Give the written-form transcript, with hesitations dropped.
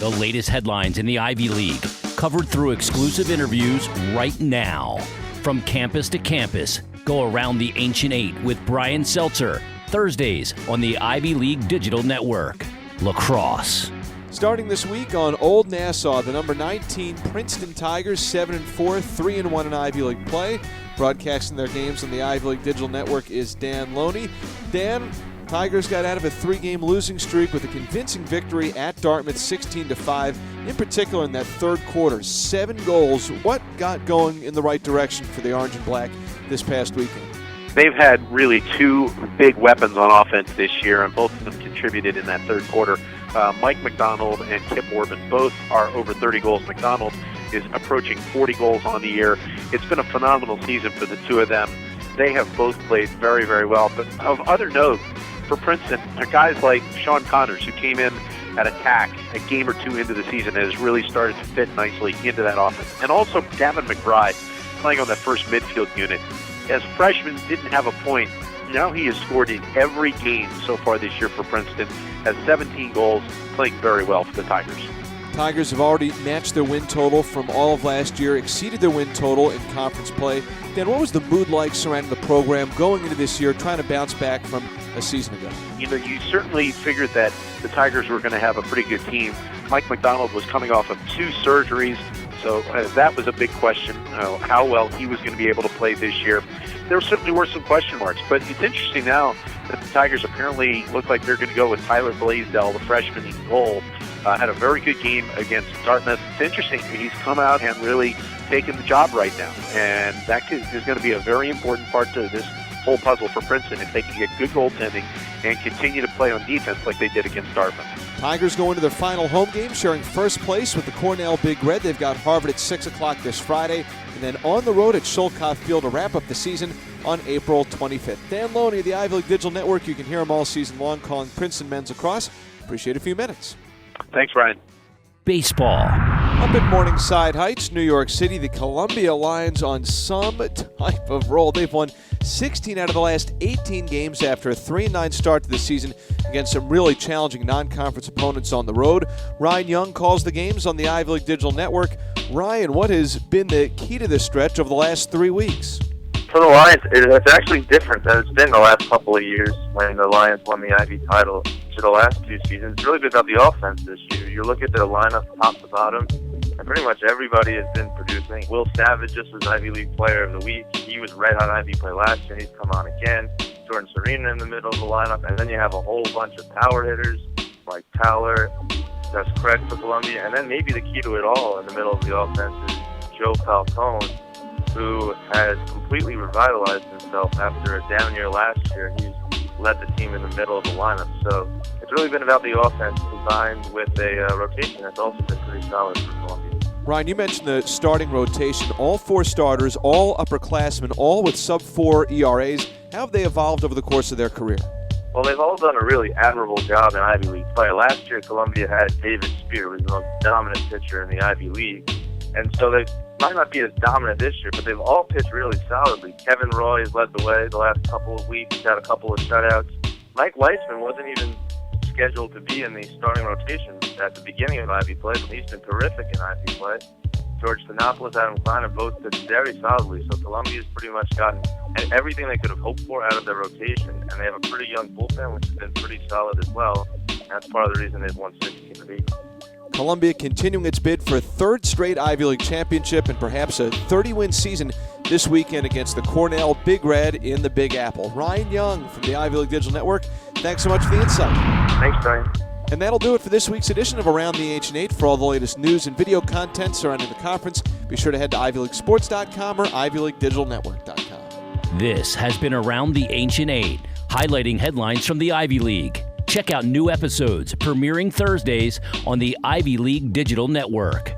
The latest headlines in the Ivy League, covered through exclusive interviews right now. From campus to campus, go around the Ancient Eight with Brian Seltzer, Thursdays on the Ivy League Digital Network. Lacrosse. Starting this week on Old Nassau, the number 19 Princeton Tigers, 7-4, 3-1 in Ivy League play. Broadcasting their games on the Ivy League Digital Network is Dan Loney. Dan, Tigers got out of a 3-game losing streak with a convincing victory at Dartmouth, 16-5. In particular, in that third quarter, 7 goals. What got going in the right direction for the Orange and Black this past weekend? They've had really 2 big weapons on offense this year, and both of them contributed in that third quarter. Mike McDonald and Kip Orban both are over 30 goals. McDonald is approaching 40 goals on the year. It's been a phenomenal season for the 2 of them. They have both played very, very well. But of other note, for Princeton, are guys like Sean Connors, who came in at attack a game or 2 into the season and has really started to fit nicely into that offense. And also Gavin McBride playing on that first midfield unit. As freshmen, didn't have a point. Now he has scored in every game so far this year for Princeton, has 17 goals, playing very well for the Tigers. Tigers have already matched their win total from all of last year, exceeded their win total in conference play. Dan, what was the mood like surrounding the program going into this year, trying to bounce back from a season ago? You know, you certainly figured that the Tigers were going to have a pretty good team. Mike McDonald was coming off of 2 surgeries, so that was a big question, how well he was going to be able to play this year. There certainly were some question marks, but it's interesting now that the Tigers apparently look like they're going to go with Tyler Blaisdell, the freshman in goal. Had a very good game against Dartmouth. It's interesting. He's come out and really taken the job right now, and that is going to be a very important part to this whole puzzle for Princeton if they can get good goaltending and continue to play on defense like they did against Dartmouth. Tigers go into their final home game, sharing first place with the Cornell Big Red. They've got Harvard at 6 o'clock this Friday, and then on the road at Sholkoff Field to wrap up the season on April 25th. Dan Loney of the Ivy League Digital Network. You can hear him all season long calling Princeton men's lacrosse. Appreciate a few minutes. Thanks, Ryan. Baseball. Up in Morningside Heights, New York City, the Columbia Lions on some type of roll. They've won 16 out of the last 18 games after a 3-9 start to the season against some really challenging non-conference opponents on the road. Ryan Young calls the games on the Ivy League Digital Network. Ryan, what has been the key to this stretch over the last 3 weeks? For the Lions, it's actually different than it's been the last couple of years when the Lions won the Ivy title. To the last 2 seasons, it's really been about the offense this year. You look at their lineup top to bottom, and pretty much everybody has been producing. Will Savage just was Ivy League Player of the Week. He was red hot Ivy play last year. He's come on again. Jordan Serena in the middle of the lineup, and then you have a whole bunch of power hitters like Towler, that's Craig for Columbia, and then maybe the key to it all in the middle of the offense is Joe Falcone, who has completely revitalized himself after a down year last year. He's led the team in the middle of the lineup. So it's really been about the offense combined with a rotation that's also been pretty solid for Columbia. Ryan, you mentioned the starting rotation. All 4 starters, all upperclassmen, all with sub-4 ERAs. How have they evolved over the course of their career? Well, they've all done a really admirable job in Ivy League play. Last year, Columbia had David Spear, who was the most dominant pitcher in the Ivy League. And so they might not be as dominant this year, but they've all pitched really solidly. Kevin Roy has led the way the last couple of weeks, had a couple of shutouts. Mike Weissman wasn't even scheduled to be in the starting rotation at the beginning of Ivy play, but he's been terrific in Ivy play. George Steinopoulos, Adam Klein have both pitched very solidly, so Columbia's pretty much gotten everything they could have hoped for out of their rotation, and they have a pretty young bullpen, which has been pretty solid as well. That's part of the reason they've won 16 of 8. Columbia continuing its bid for a 3rd straight Ivy League championship and perhaps a 30-win season this weekend against the Cornell Big Red in the Big Apple. Ryan Young from the Ivy League Digital Network, thanks so much for the insight. Thanks, Brian. And that'll do it for this week's edition of Around the Ancient Eight. For all the latest news and video content surrounding the conference, be sure to head to ivyleaguesports.com or ivyleaguedigitalnetwork.com. This has been Around the Ancient Eight, highlighting headlines from the Ivy League. Check out new episodes premiering Thursdays on the Ivy League Digital Network.